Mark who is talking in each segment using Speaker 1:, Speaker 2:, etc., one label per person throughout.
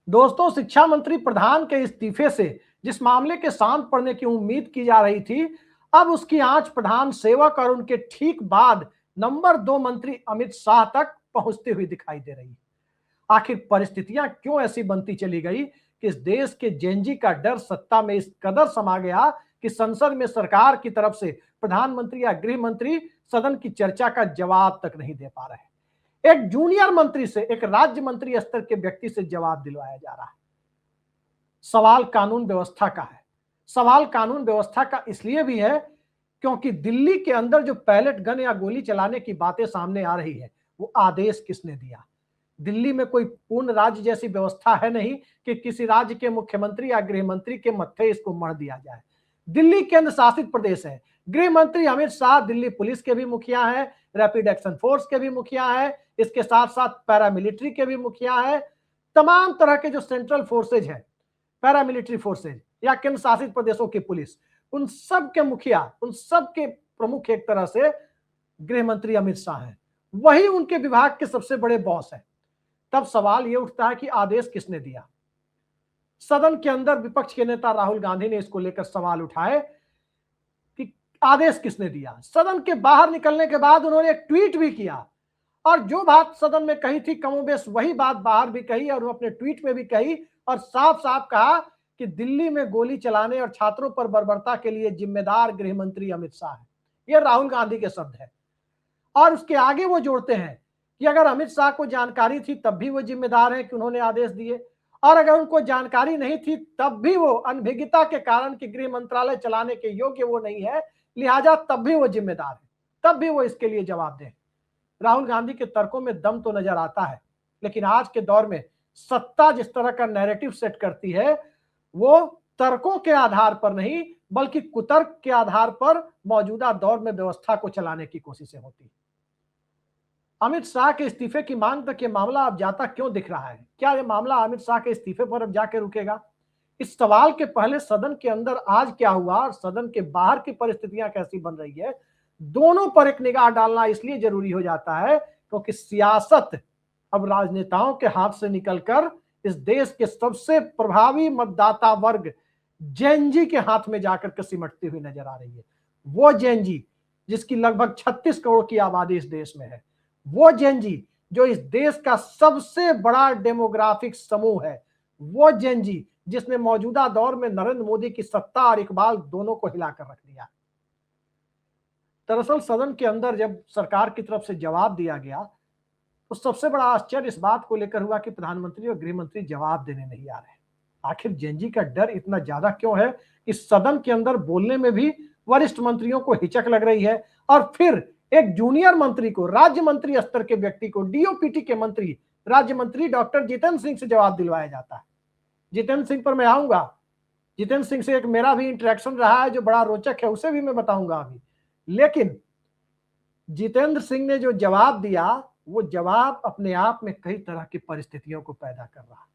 Speaker 1: दोस्तों, शिक्षा मंत्री प्रधान के इस्तीफे से जिस मामले के शांत पड़ने की उम्मीद की जा रही थी, अब उसकी आंच प्रधान सेवक और उनके ठीक बाद नंबर 2 मंत्री अमित शाह तक पहुंचती हुई दिखाई दे रही है। आखिर परिस्थितियां क्यों ऐसी बनती चली गई कि इस देश के जेनजी का डर सत्ता में इस कदर समा गया कि संसद में सरकार की तरफ से प्रधानमंत्री या गृह मंत्री सदन की चर्चा का जवाब तक नहीं दे पा रहे हैं। एक जूनियर मंत्री से एक राज्य मंत्री स्तर के व्यक्ति से जवाब दिलवाया जा रहा है। सवाल कानून व्यवस्था का है। सवाल कानून व्यवस्था का इसलिए भी है क्योंकि दिल्ली के अंदर जो पैलेट गन या गोली चलाने की बातें सामने आ रही है, वो आदेश किसने दिया। दिल्ली में कोई पूर्ण राज्य जैसी व्यवस्था है नहीं कि किसी राज्य के मुख्यमंत्री या गृह मंत्री के मत्थे इसको मढ़ दिया जाए। दिल्ली केंद्र शासित प्रदेश है। गृह मंत्री अमित शाह दिल्ली पुलिस के भी मुखिया हैं, रैपिड एक्शन फोर्स के भी मुखिया हैं, इसके साथ साथ पैरामिलिट्री के भी मुखिया हैं। तमाम तरह के जो सेंट्रल फोर्सेज हैं, पैरामिलिट्री फोर्सेज या केंद्र शासित प्रदेशों की पुलिस, उन सब के मुखिया, उन सब के प्रमुख एक तरह से गृह मंत्री अमित शाह हैं। वही उनके विभाग के सबसे बड़े बॉस हैं। तब सवाल यह उठता है कि आदेश किसने दिया। सदन के अंदर विपक्ष के नेता राहुल गांधी ने इसको लेकर सवाल उठाए कि आदेश किसने दिया। सदन के बाहर निकलने के बाद उन्होंने एक ट्वीट भी किया और जो बात सदन में कही थी कमोबेश वही बात बाहर भी कही और अपने ट्वीट में भी कही और साफ साफ कहा कि दिल्ली में गोली चलाने और छात्रों पर बर्बरता के लिए जिम्मेदार गृह मंत्री अमित शाह है। ये राहुल गांधी के शब्द है। और उसके आगे वो जोड़ते हैं कि अगर अमित शाह को जानकारी थी तब भी वो जिम्मेदार हैं कि उन्होंने आदेश दिए, और अगर उनको जानकारी नहीं थी तब भी वो अनभिज्ञता के कारण कि गृह मंत्रालय चलाने के योग्य वो नहीं है, लिहाजा तब भी वो जिम्मेदार है, तब भी वो इसके लिए जवाब दें। राहुल गांधी के तर्कों में दम तो नजर आता है, लेकिन आज के दौर में सत्ता जिस तरह का नैरेटिव सेट करती है वो तर्कों के आधार पर नहीं बल्कि कुतर्क के आधार पर मौजूदा दौर में व्यवस्था को चलाने की कोशिशें होती है। अमित शाह के इस्तीफे की मांग तक ये मामला अब जाता क्यों दिख रहा है? क्या ये मामला अमित शाह के इस्तीफे पर अब जाके रुकेगा? इस सवाल के पहले सदन के अंदर आज क्या हुआ और सदन के बाहर की परिस्थितियां कैसी बन रही है, दोनों पर एक निगाह डालना इसलिए जरूरी हो जाता है क्योंकि सियासत अब राजनेताओं के हाथ से निकलकर इस देश के सबसे प्रभावी मतदाता वर्ग जेनजी के हाथ में जाकर के सिमटती हुई नजर आ रही है। वो जेनजी जिसकी लगभग 36 करोड़ की आबादी इस देश में है, वो जेनजी जो इस देश का सबसे बड़ा डेमोग्राफिक समूह है, वो जेनजी जिसने मौजूदा दौर में नरेंद्र मोदी की सत्ता और इकबाल दोनों को हिलाकर रख दिया। दरअसल सदन के अंदर जब सरकार की तरफ से जवाब दिया गया तो सबसे बड़ा आश्चर्य इस बात को लेकर हुआ कि प्रधानमंत्री और गृह मंत्री जवाब देने नहीं आ रहे। आखिर जेनजी का डर इतना ज्यादा क्यों है कि सदन के अंदर बोलने में भी वरिष्ठ मंत्रियों को हिचक लग रही है, और फिर एक जूनियर मंत्री को, राज्य मंत्री स्तर के व्यक्ति को, डीओपीटी के मंत्री, राज्य मंत्री डॉक्टर जितेंद्र सिंह से जवाब दिलवाया जाता है। जितेंद्र सिंह पर मैं आऊंगा, जितेंद्र सिंह से एक मेरा भी इंटरेक्शन रहा है जो बड़ा रोचक है, उसे भी मैं बताऊंगा अभी। लेकिन जितेंद्र सिंह ने जो जवाब दिया वो जवाब अपने आप में कई तरह की परिस्थितियों को पैदा कर रहा है।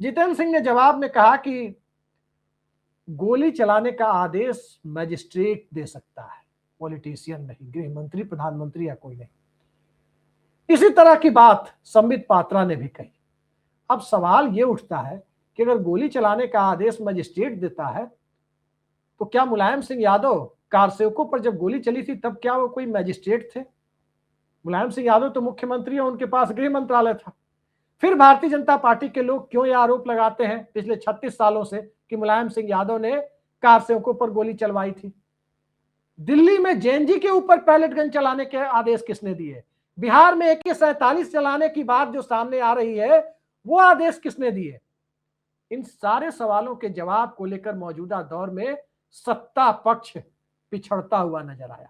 Speaker 1: जितेंद्र सिंह ने जवाब में कहा कि गोली चलाने का आदेश मजिस्ट्रेट दे सकता है, पॉलिटिशियन नहीं, गृह मंत्री, प्रधानमंत्री या कोई नहीं। इसी तरह की बात संबित पात्रा ने भी कही। अब सवाल यह उठता है कि अगर गोली चलाने का आदेश मजिस्ट्रेट देता है तो क्या मुलायम सिंह यादव कारसेवकों पर जब गोली चली थी तब क्या वो कोई मजिस्ट्रेट थे? मुलायम सिंह यादव तो मुख्यमंत्री है, उनके पास गृह मंत्रालय था। फिर भारतीय जनता पार्टी के लोग क्यों यह आरोप लगाते हैं पिछले 36 सालों से कि मुलायम सिंह यादव ने कारसेवकों पर गोली चलवाई थी? दिल्ली में जेएनजी के ऊपर पैलेट गन चलाने के आदेश किसने दिए? बिहार में AK-47 चलाने की बात जो सामने आ रही है वो आदेश किसने दिए? इन सारे सवालों के जवाब को लेकर मौजूदा दौर में सत्ता पक्ष पिछड़ता हुआ नजर आया।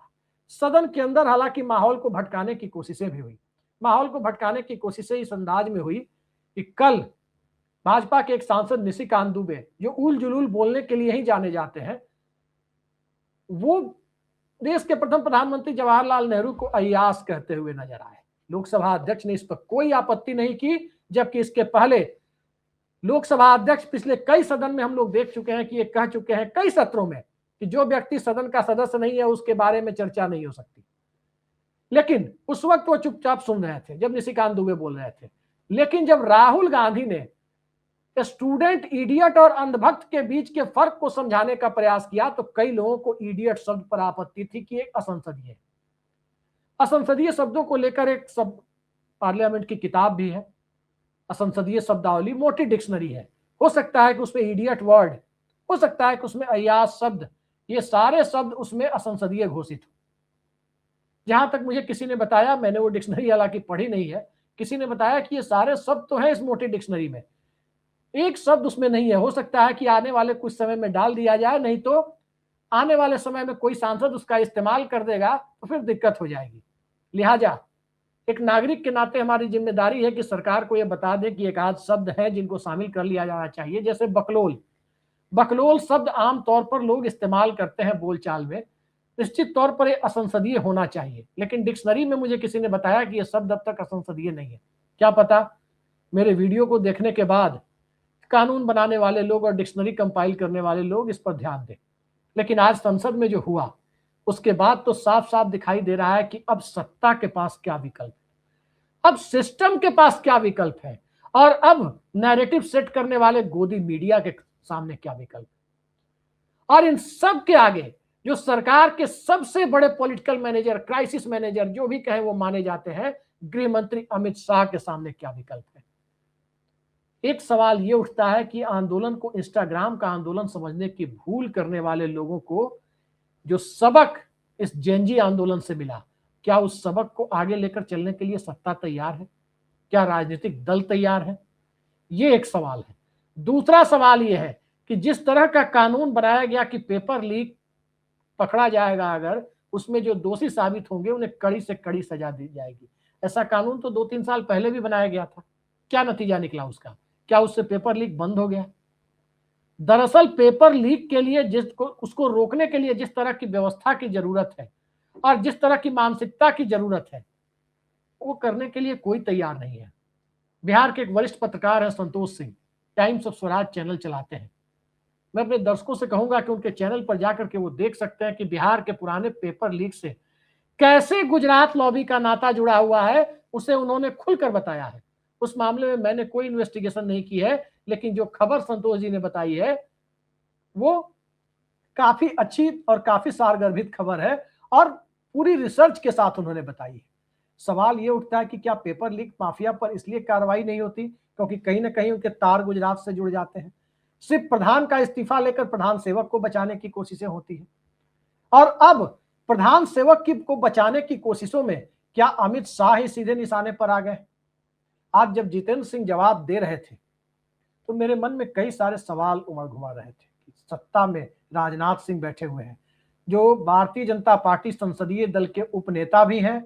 Speaker 1: सदन के अंदर हालांकि माहौल को भटकाने की कोशिशें भी हुई। माहौल को भटकाने की कोशिशें इस अंदाज में हुई कि कल भाजपा के एक सांसद निशिकांत दुबे, जो उल जुलूल बोलने के लिए ही जाने जाते हैं, वो देश के प्रथम प्रधानमंत्री जवाहरलाल नेहरू को अय्याश कहते हुए नजर आए। लोकसभा अध्यक्ष ने इस पर कोई आपत्ति नहीं की, जबकि इसके पहले लोकसभा अध्यक्ष पिछले कई सदन में हम लोग देख चुके हैं कि ये कह चुके हैं कई सत्रों में कि जो व्यक्ति सदन का सदस्य नहीं है उसके बारे में चर्चा नहीं हो सकती। लेकिन उस वक्त वो चुपचाप सुन रहे थे जब निशिकांत दुबे बोल रहे थे। लेकिन जब राहुल गांधी ने स्टूडेंट इडियट और अंधभक्त के बीच के फर्क को समझाने का प्रयास किया तो कई लोगों को इडियट शब्द पर आपत्ति थी कि एक असंसदीय, असंसदीय शब्दों को लेकर एक सब पार्लियामेंट की किताब भी है, असंसदीय शब्दावली, मोटी डिक्शनरी है। हो सकता है कि उसमें इडियट वर्ड, हो सकता है कि उसमें अय्याश शब्द, ये सारे शब्द उसमें असंसदीय घोषित हो। जहां तक मुझे किसी ने बताया, मैंने वो डिक्शनरी हालांकि पढ़ी नहीं है, किसी ने बताया कि ये सारे शब्द तो हैं इस मोटी डिक्शनरी में, एक शब्द उसमें नहीं है। हो सकता है कि आने वाले कुछ समय में डाल दिया जाए, नहीं तो आने वाले समय में कोई सांसद उसका इस्तेमाल कर देगा तो फिर दिक्कत हो जाएगी। लिहाजा एक नागरिक के नाते हमारी जिम्मेदारी है कि सरकार को यह बता दे कि एक आध शब्द है जिनको शामिल कर लिया जाना चाहिए, जैसे बकलोल। बकलोल शब्द आमतौर पर लोग इस्तेमाल करते हैं बोलचाल में, निश्चित तौर पर यह असंसदीय होना चाहिए, लेकिन डिक्शनरी में मुझे किसी ने बताया कि यह शब्द अब तक असंसदीय नहीं है। क्या पता मेरे वीडियो को देखने के बाद कानून बनाने वाले लोग और डिक्शनरी कंपाइल करने वाले लोग इस पर ध्यान दें। लेकिन आज संसद में जो हुआ उसके बाद तो साफ साफ दिखाई दे रहा है कि अब सत्ता के पास क्या विकल्प है, अब सिस्टम के पास क्या विकल्प है, और अब नैरेटिव सेट करने वाले गोदी मीडिया के सामने क्या विकल्प है। और इन सब के आगे जो सरकार के सबसे बड़े पॉलिटिकल मैनेजर, क्राइसिस मैनेजर जो भी कहें वो माने जाते हैं, गृह मंत्री अमित शाह के सामने क्या विकल्प है। एक सवाल ये उठता है कि आंदोलन को इंस्टाग्राम का आंदोलन समझने की भूल करने वाले लोगों को जो सबक इस जेनजी आंदोलन से मिला, क्या उस सबक को आगे लेकर चलने के लिए सत्ता तैयार है? क्या राजनीतिक दल तैयार है? ये एक सवाल है। दूसरा सवाल यह है कि जिस तरह का कानून बनाया गया कि पेपर लीक पकड़ा जाएगा, अगर उसमें जो दोषी साबित होंगे उन्हें कड़ी से कड़ी सजा दी जाएगी, ऐसा कानून तो 2-3 साल पहले भी बनाया गया था। क्या नतीजा निकला उसका? क्या उससे पेपर लीक बंद हो गया? दरअसल पेपर लीक के लिए उसको रोकने के लिए जिस तरह की व्यवस्था की जरूरत है और जिस तरह की मानसिकता की जरूरत है, वो करने के लिए कोई तैयार नहीं है। बिहार के एक वरिष्ठ पत्रकार है Santosh Singh, Times of Swaraj channel चलाते हैं। मैं अपने दर्शकों से कहूंगा कि उनके चैनल पर जाकर के वो देख सकते हैं कि बिहार के पुराने पेपर लीक से कैसे गुजरात लॉबी का नाता जुड़ा हुआ है, उसे उन्होंने खुलकर बताया है। उस मामले में मैंने कोई इन्वेस्टिगेशन नहीं की है, लेकिन जो खबर संतोष जी ने बताई है वो काफी अच्छी और काफी सारगर्भित खबर है और पूरी रिसर्च के साथ उन्होंने बताई है। सवाल ये उठता है कि क्या पेपर लीक माफिया पर इसलिए कार्रवाई नहीं होती क्योंकि कहीं ना कहीं उनके तार गुजरात से जुड़ जाते हैं? सिर्फ प्रधान का इस्तीफा लेकर प्रधान सेवक को बचाने की कोशिशें होती हैं, और अब प्रधान सेवक को बचाने की कोशिशों में क्या अमित शाह ही सीधे निशाने पर आ गए? आज जब जितेंद्र सिंह जवाब दे रहे थे तो मेरे मन में कई सारे सवाल उमड़ घुमा रहे थे कि सत्ता में राजनाथ सिंह बैठे हुए हैं, जो भारतीय जनता पार्टी संसदीय दल के उपनेता भी हैं,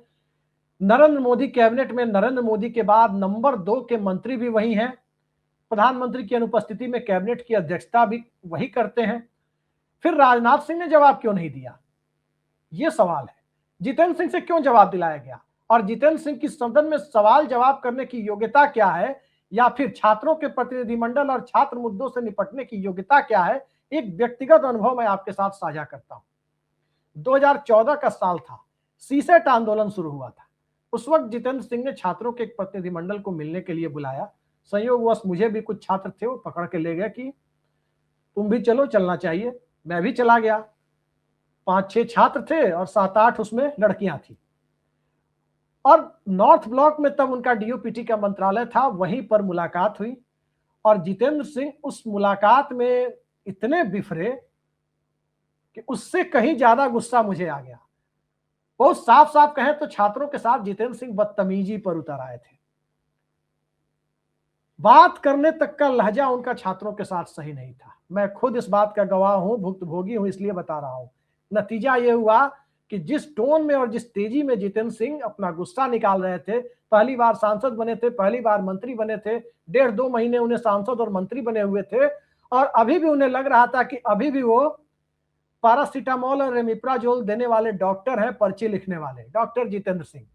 Speaker 1: नरेंद्र मोदी कैबिनेट में नरेंद्र मोदी के बाद नंबर 2 के मंत्री भी वही हैं, प्रधानमंत्री की अनुपस्थिति में कैबिनेट की अध्यक्षता भी वही करते हैं। फिर राजनाथ सिंह ने जवाब क्यों नहीं दिया? यह सवाल है। जितेंद्र सिंह से क्यों जवाब दिलाया गया, और जितेंद्र सिंह की सदन में सवाल जवाब करने की योग्यता क्या है, या फिर छात्रों के प्रतिनिधिमंडल और छात्र मुद्दों से निपटने की योग्यता क्या है? एक व्यक्तिगत अनुभव मैं आपके साथ साझा करता हूं। 2014 का साल था, सीसेट आंदोलन शुरू हुआ था। उस वक्त जितेंद्र सिंह ने छात्रों के एक प्रतिनिधिमंडल को मिलने के लिए बुलाया। संयोगवश मुझे भी कुछ छात्र थे, वो पकड़ के ले गए कि तुम भी चलो, चलना चाहिए। मैं भी चला गया। 5-6 छात्र थे और 7-8 उसमें लड़कियां थी, और नॉर्थ ब्लॉक में तब उनका डीओपीटी का मंत्रालय था, वहीं पर मुलाकात हुई। और जितेंद्र सिंह उस मुलाकात में इतने बिफरे कि उससे कहीं ज्यादा गुस्सा मुझे आ गया। बहुत साफ साफ कहें तो छात्रों के साथ जितेंद्र सिंह बदतमीजी पर उतर आए थे। बात करने तक का लहजा उनका छात्रों के साथ सही नहीं था। मैं खुद इस बात का गवाह हूं, भुक्तभोगी हूं, इसलिए बता रहा हूं। नतीजा यह हुआ कि जिस टोन में और जिस तेजी में जितेंद्र सिंह अपना गुस्सा निकाल रहे थे, पहली बार सांसद बने थे, पहली बार मंत्री बने थे, 1.5-2 महीने उन्हें सांसद और मंत्री बने हुए थे, और अभी भी उन्हें लग रहा था कि अभी भी वो पैरासीटामोल और रेमिप्राजोल देने वाले डॉक्टर हैं, पर्ची लिखने वाले डॉक्टर जितेंद्र सिंह।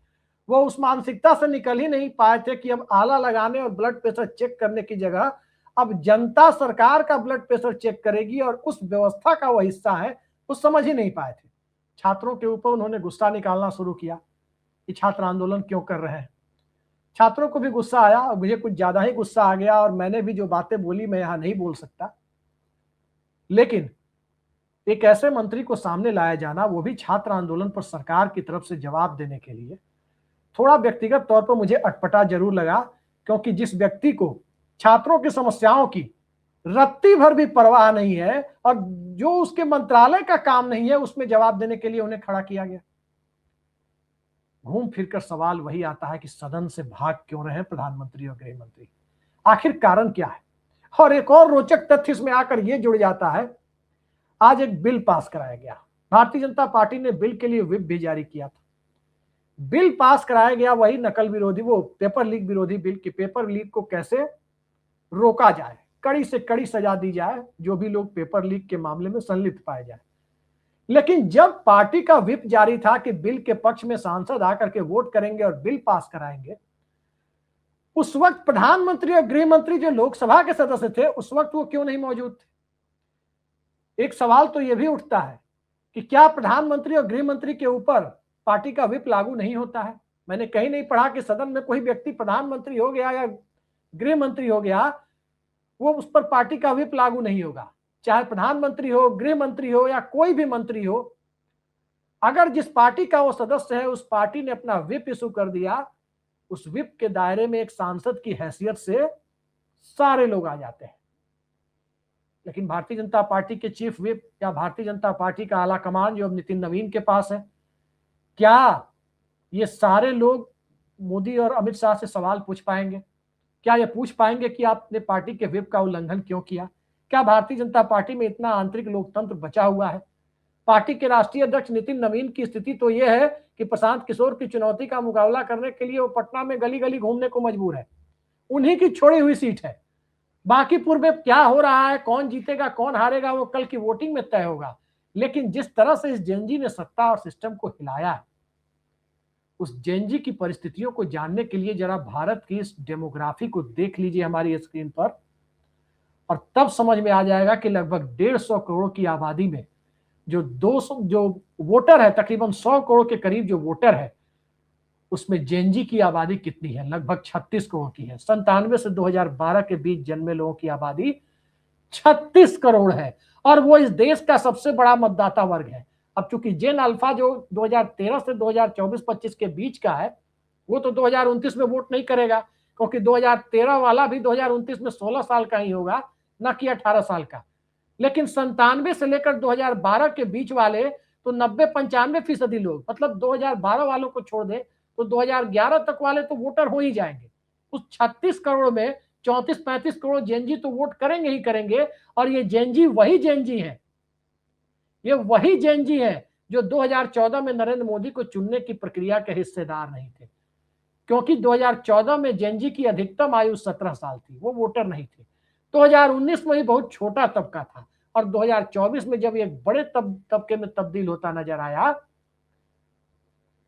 Speaker 1: वो उस मानसिकता से निकल ही नहीं पाए थे कि अब आला लगाने और ब्लड प्रेशर चेक करने की जगह अब जनता सरकार का ब्लड प्रेशर चेक करेगी और उस व्यवस्था का वो हिस्सा है, वो समझ ही नहीं पाए थे। छात्रों के ऊपर उन्होंने गुस्सा निकालना शुरू किया कि छात्र आंदोलन क्यों कर रहे हैं। छात्रों को भी गुस्सा आया और मुझे कुछ ज्यादा ही गुस्सा आ गया, और मैंने भी जो बातें बोली मैं यहां नहीं बोल सकता। लेकिन एक ऐसे मंत्री को सामने लाया जाना, वो भी छात्र आंदोलन पर सरकार की तरफ से जवाब देने के लिए, थोड़ा व्यक्तिगत तौर पर मुझे अटपटा जरूर लगा। क्योंकि जिस व्यक्ति को छात्रों की समस्याओं की रत्ती भर भी परवाह नहीं है और जो उसके मंत्रालय का काम नहीं है, उसमें जवाब देने के लिए उन्हें खड़ा किया गया। घूम फिरकर सवाल वही आता है कि सदन से भाग क्यों रहे हैं प्रधानमंत्री और गृह मंत्री? आखिर कारण क्या है? और एक और रोचक तथ्य इसमें आकर यह जुड़ जाता है, आज एक बिल पास कराया गया। भारतीय जनता पार्टी ने बिल के लिए व्हिप भी जारी किया था। बिल पास कराया गया वही नकल विरोधी, वो पेपर लीक विरोधी बिल, कि पेपर लीक को कैसे रोका जाए, कड़ी से कड़ी सजा दी जाए जो भी लोग पेपर लीक के मामले में संलिप्त पाए जाए। लेकिन जब पार्टी का व्हिप जारी था कि बिल के पक्ष में सांसद आकर के वोट करेंगे और बिल पास कराएंगे, उस वक्त प्रधानमंत्री और गृह मंत्री जो लोकसभा के सदस्य थे, उस वक्त वो क्यों नहीं मौजूद थे? एक सवाल तो यह भी उठता है कि क्या प्रधानमंत्री और गृह मंत्री के ऊपर पार्टी का व्हिप लागू नहीं होता है? मैंने कहीं नहीं पढ़ा कि सदन में कोई व्यक्ति प्रधानमंत्री हो गया या गृह मंत्री हो गया, वो उस पर पार्टी का व्हिप लागू नहीं होगा। चाहे प्रधानमंत्री हो, गृह मंत्री हो या कोई भी मंत्री हो, अगर जिस पार्टी का वो सदस्य है उस पार्टी ने अपना व्हिप इशू कर दिया, उस व्हिप के दायरे में एक सांसद की हैसियत से सारे लोग आ जाते हैं। लेकिन भारतीय जनता पार्टी के चीफ व्हिप या भारतीय जनता पार्टी का आला कमान जो अब नितिन नवीन के पास है, क्या ये सारे लोग मोदी और अमित शाह से सवाल पूछ पाएंगे? क्या ये पूछ पाएंगे कि आपने पार्टी के व्हिप का उल्लंघन क्यों किया? क्या भारतीय जनता पार्टी में इतना आंतरिक लोकतंत्र बचा हुआ है? पार्टी के राष्ट्रीय अध्यक्ष नितिन नवीन की स्थिति तो यह है कि प्रशांत किशोर की चुनौती का मुकाबला करने के लिए वो पटना में गली गली घूमने को मजबूर है। उन्हीं की छोड़ी हुई सीट है। बाकी पूर्व में क्या हो रहा है, कौन जीतेगा कौन हारेगा, वो कल की वोटिंग में तय होगा। लेकिन जिस तरह से इस जेनजी ने सत्ता और सिस्टम को हिलाया है, उस जेनजी की परिस्थितियों को जानने के लिए जरा भारत की इस डेमोग्राफी को देख लीजिए हमारी स्क्रीन पर, और तब समझ में आ जाएगा कि लगभग 150 करोड़ की आबादी में जो 200 जो वोटर है, तकरीबन 100 करोड़ के करीब जो वोटर है, उसमें जेनजी की आबादी कितनी है? लगभग 36 करोड़ की है। 97 से 2012 के बीच जन्मे लोगों की आबादी 36 करोड़ है और वो इस देश का सबसे बड़ा मतदाता वर्ग है। अब चूंकि जेन अल्फा जो 2013 से 2024-25 के बीच का है, वो तो 2029 में वोट नहीं करेगा, क्योंकि 2013 वाला भी 2029 में 16 साल का ही होगा, न कि 18 साल का। लेकिन 97 से लेकर 2012 के बीच वाले तो 90-95% लोग, मतलब 2012 वालों को छोड़ दे तो 2011 तक वाले तो वोटर हो ही जाएंगे। उस 36 करोड़ में 34-35 करोड़ जेनजी तो वोट करेंगे ही करेंगे। और ये जेनजी वही जेनजी है, ये वही जेनजी है जो 2014 में नरेंद्र मोदी को चुनने की प्रक्रिया के हिस्सेदार नहीं थे, क्योंकि 2014 में जेनजी की अधिकतम आयु 17 साल थी, वो वोटर नहीं थे। 2019 में ही बहुत छोटा तबका था और 2024 में जब एक बड़े तबके में तब्दील होता नजर आया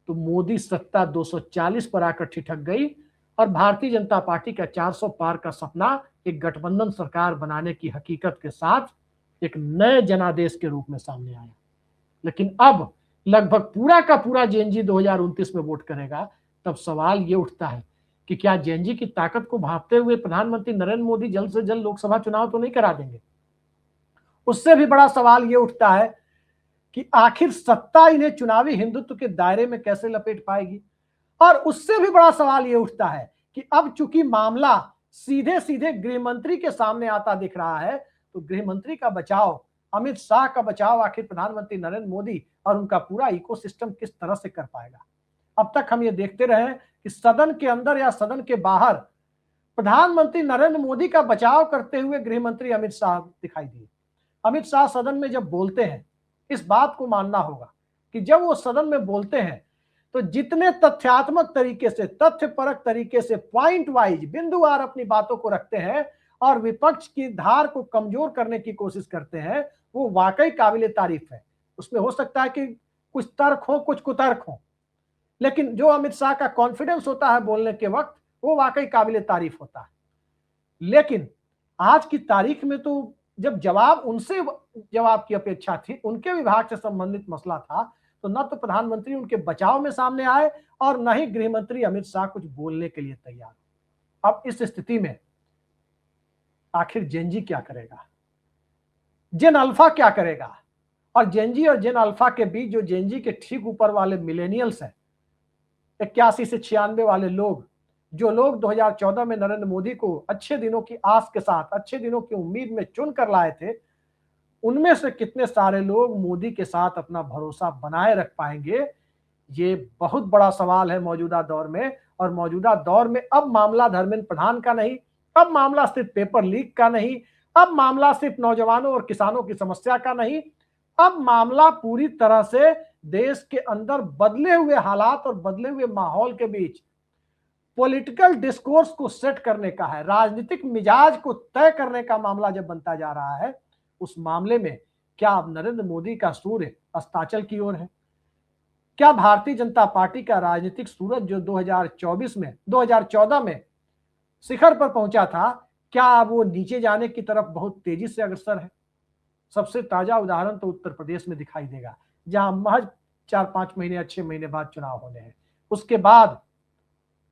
Speaker 1: तो मोदी सत्ता 240 पर आकर ठिठक गई और भारतीय जनता पार्टी का 400 पार का सपना एक गठबंधन सरकार बनाने की हकीकत के साथ एक नए जनादेश के रूप में सामने आया। लेकिन अब लगभग पूरा का पूरा जेएनजी 2029 में वोट करेगा। तब सवाल ये उठता है कि क्या जेएनजी की ताकत को भांपते हुए प्रधानमंत्री नरेंद्र मोदी जल्द से जल्द लोकसभा चुनाव तो नहीं करा देंगे? उससे भी बड़ा सवाल ये उठता है कि आखिर सत्ता इन्हें चुनावी हिंदुत्व के दायरे में कैसे लपेट पाएगी? और उससे भी बड़ा सवाल ये उठता है कि अब चूंकि मामला सीधे सीधे गृह मंत्री के सामने आता दिख रहा है, तो गृह मंत्री का बचाव, अमित शाह का बचाव आखिर प्रधानमंत्री नरेंद्र मोदी और उनका पूरा इकोसिस्टम किस तरह से कर पाएगा? अब तक हम ये देखते रहे कि सदन के अंदर या सदन के बाहर प्रधानमंत्री नरेंद्र मोदी का बचाव करते हुए गृह मंत्री अमित शाह दिखाई दिए। अमित शाह सदन में जब बोलते हैं, इस बात को मानना होगा कि जब वो सदन में बोलते हैं तो जितने तथ्यात्मक तरीके से, तथ्यपरक तरीके से, पॉइंट वाइज, बिंदुवार अपनी बातों को रखते हैं और विपक्ष की धार को कमजोर करने की कोशिश करते हैं, वो वाकई काबिले तारीफ है। उसमें हो सकता है कि कुछ तर्क हो, कुछ कुतर्क हो, लेकिन जो अमित शाह का कॉन्फिडेंस होता है बोलने के वक्त, वो वाकई काबिले तारीफ होता है। लेकिन आज की तारीख में तो जब जवाब उनसे जवाब की अपेक्षा थी, उनके विभाग से संबंधित मसला था, तो न तो प्रधानमंत्री उनके बचाव में सामने आए और न ही गृह मंत्री अमित शाह कुछ बोलने के लिए तैयार। अब इस स्थिति में आखिर जेनजी क्या करेगा, जेन अल्फा क्या करेगा, और जेनजी और जेन अल्फा के बीच जो जेनजी के ठीक ऊपर वाले मिलेनियल्स हैं, 81 से 96 वाले लोग, जो लोग 2014 में नरेंद्र मोदी को अच्छे दिनों की आस के साथ, अच्छे दिनों की उम्मीद में चुन कर लाए थे, उनमें से कितने सारे लोग मोदी के साथ अपना भरोसा बनाए रख पाएंगे, ये बहुत बड़ा सवाल है मौजूदा दौर में। और मौजूदा दौर में अब मामला धर्मेंद्र प्रधान का नहीं, अब मामला सिर्फ पेपर लीक का नहीं, अब मामला सिर्फ नौजवानों और किसानों की समस्या का नहीं, अब मामला पूरी तरह से देश के अंदर बदले हुए हालात और बदले हुए माहौल के बीच पॉलिटिकल डिस्कोर्स को सेट करने का है, राजनीतिक मिजाज को तय करने का मामला जब बनता जा रहा है। उस मामले में क्या अब नरेंद्र मोदी का सूर्य अस्ताचल की ओर है? क्या भारतीय जनता पार्टी का राजनीतिक सूरज जो 2014 में शिखर पर पहुंचा था, क्या अब वो नीचे जाने की तरफ बहुत तेजी से अग्रसर है? सबसे ताजा उदाहरण तो उत्तर प्रदेश में दिखाई देगा, जहां महज 4-5 महीने या 6 महीने बाद चुनाव होने हैं। उसके बाद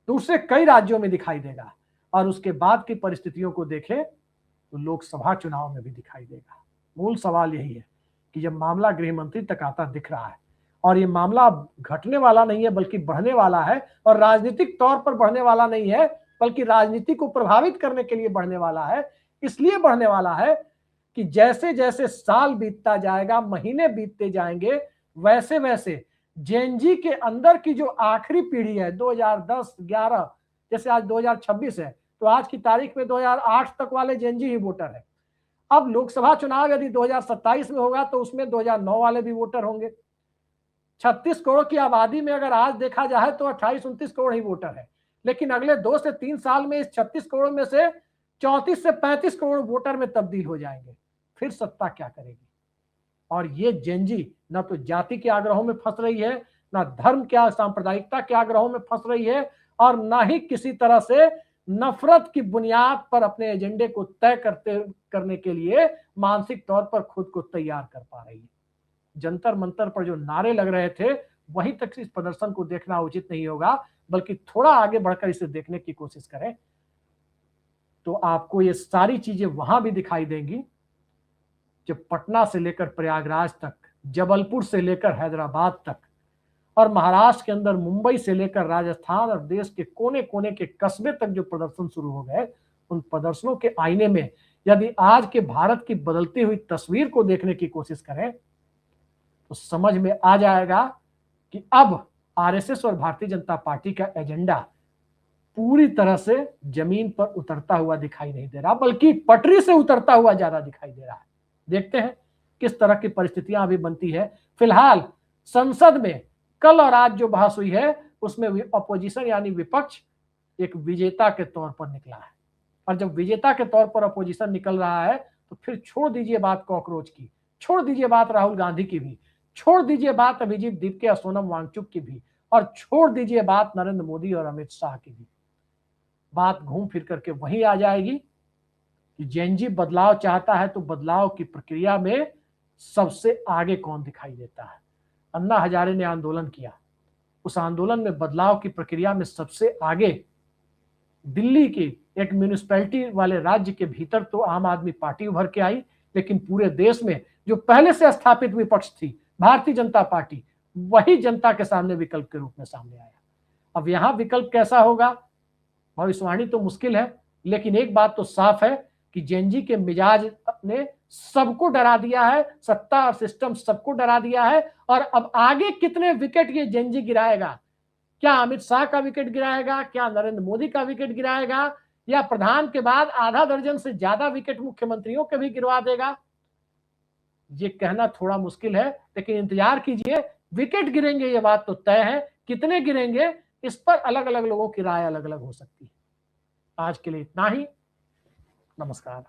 Speaker 1: दूसरे कई राज्यों में दिखाई देगा, और उसके बाद की परिस्थितियों को देखें तो लोकसभा चुनाव में भी दिखाई देगा। मूल सवाल यही है कि जब मामला गृह मंत्री तक आता दिख रहा है, और ये मामला घटने वाला नहीं है बल्कि बढ़ने वाला है, और राजनीतिक तौर पर बढ़ने वाला नहीं है बल्कि राजनीति को प्रभावित करने के लिए बढ़ने वाला है। इसलिए बढ़ने वाला है कि जैसे जैसे साल बीतता जाएगा, महीने बीतते जाएंगे, वैसे वैसे जेनजी के अंदर की जो आखिरी पीढ़ी है 2010-11, जैसे आज 2026 है, तो आज की तारीख में 2008 तक वाले जेनजी ही वोटर है। अब लोकसभा चुनाव यदि 2027 में होगा तो उसमें 2009 वाले भी वोटर होंगे। 36 करोड़ की आबादी में अगर आज देखा जाए तो 28-29 करोड़ ही वोटर है, लेकिन अगले 2 से 3 साल में इस 36 करोड़ में से 34 से 35 करोड़ वोटर में तब्दील हो जाएंगे। फिर सत्ता क्या करेगी? और ये जेनजी न तो जाति के आग्रहों में फंस रही है, न धर्म के सांप्रदायिकता के आग्रहों में फंस रही है, और न ही किसी तरह से नफरत की बुनियाद पर अपने एजेंडे को तय करने के लिए मानसिक तौर पर खुद को तैयार कर पा रही है। जंतर मंतर पर जो नारे लग रहे थे, वहीं तक इस प्रदर्शन को देखना उचित नहीं होगा, बल्कि थोड़ा आगे बढ़कर इसे देखने की कोशिश करें तो आपको ये सारी चीजें वहां भी दिखाई देंगी। जब पटना से लेकर प्रयागराज तक, जबलपुर से लेकर हैदराबाद तक, और महाराष्ट्र के अंदर मुंबई से लेकर राजस्थान और देश के कोने कोने के कस्बे तक जो प्रदर्शन शुरू हो गए, उन प्रदर्शनों के आईने में यदि आज के भारत की बदलती हुई तस्वीर को देखने की कोशिश करें तो समझ में आ जाएगा कि अब आरएसएस और भारतीय जनता पार्टी का एजेंडा पूरी तरह से जमीन पर उतरता हुआ दिखाई नहीं दे रहा, बल्कि पटरी से उतरता हुआ ज्यादा दिखाई दे रहा है। देखते हैं किस तरह की परिस्थितियां अभी बनती है। फिलहाल संसद में कल और आज जो बहस हुई है उसमें अपोजिशन यानी विपक्ष एक विजेता के तौर पर निकला है, और जब विजेता के तौर पर अपोजिशन निकल रहा है तो फिर छोड़ दीजिए बात कॉकरोच की, छोड़ दीजिए बात राहुल गांधी की भी, छोड़ दीजिए बात अभिजीत दीपके और सोनम वांगचुक की भी, और छोड़ दीजिए बात नरेंद्र मोदी और अमित शाह की भी। बात घूम फिर करके वहीं आ जाएगी कि जेनजी बदलाव चाहता है तो बदलाव की प्रक्रिया में सबसे आगे कौन दिखाई देता है। अन्ना हजारे ने आंदोलन किया, उस आंदोलन में बदलाव की प्रक्रिया में सबसे आगे दिल्ली की एक म्यूनिसिपैलिटी वाले राज्य के भीतर तो आम आदमी पार्टी उभर के आई, लेकिन पूरे देश में जो पहले से स्थापित विपक्ष थी भारतीय जनता पार्टी, वही जनता के सामने विकल्प के रूप में सामने आया। अब यहां विकल्प कैसा होगा, भविष्यवाणी तो मुश्किल है, लेकिन एक बात तो साफ है कि जेनजी के मिजाज ने सबको डरा दिया है, सत्ता और सिस्टम सबको डरा दिया है। और अब आगे कितने विकेट ये जेनजी गिराएगा, क्या अमित शाह का विकेट गिराएगा, क्या नरेंद्र मोदी का विकेट गिराएगा, या प्रधान के बाद आधा दर्जन से ज्यादा विकेट मुख्यमंत्रियों के भी गिरवा देगा, ये कहना थोड़ा मुश्किल है। लेकिन इंतजार कीजिए, विकेट गिरेंगे ये बात तो तय है, कितने गिरेंगे इस पर अलग अलग लोगों की राय अलग अलग हो सकती है। आज के लिए इतना ही, नमस्कार।